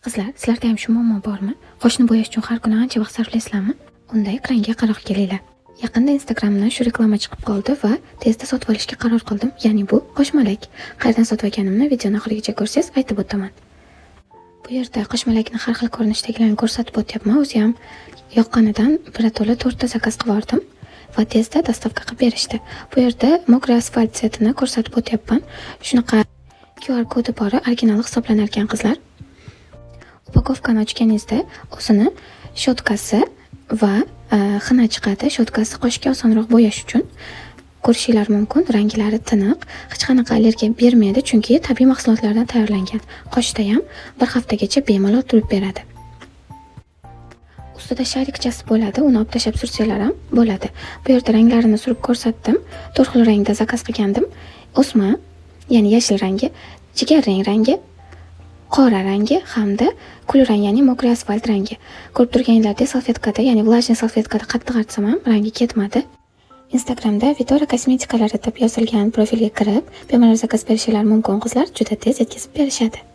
Qizlar, sizlarda ham shu muammo bormi? Qoshni bo'yash uchun har kuni ancha vaqt sarflaysizlarmi? Unda ekranga qaror kelinglar. Yaqinda Instagramdan shu reklama chiqib qoldi va tezda sotib olishga qaror qildim. Ya'ni bu qoshmalak. Qayerdan sotib olganimni videoni oxirigacha ko'rsangiz aytib o'taman. Bu yerda qoshmalakni har xil ko'rinishdagilarni ko'rsatib o'tyapman. O'zi ham yoqqanidan birato'la 4 ta zakaz qilib oldim va tezda dostavka qilib berishdi. Bu yerda mokra asfalt setini ko'rsatib o'tyapman. Shunaqa QR kodi bor, original hisoblanar ekan qizlar. Upakovkani ochganingizda o'zini shotkasi va xina chiqadi. Shotkasi qoshga osonroq bo'yash uchun ko'rishinglar mumkin. Ranglari tiniq, hech qanaqa allergiya bermaydi, chunki tabiiy mahsulotlardan tayyorlangan. Qoshda ham bir haftagacha bemalol turib beradi. Ustida sharikchasi bo'ladi, uni olib tashlab sursanglar ham bo'ladi. Bu yerda ranglarini surib ko'rsatdim. 4 xil rangda zakaz qilgandim. O'sma, ya'ni yashil rangi, jigarrang rangi, qora rangi hamda kulrang, ya'ni mokra asfalt rangi. Ko'rib turganinglardek salfetkada, ya'ni влажный salfetkada qattiq artsam ham rangi ketmadi. Instagramda Vitora kosmetikalari deb yozilgan profilga kirib, bemalol zakaz berishingiz mumkin qizlar, juda tez yetkazib berishadi.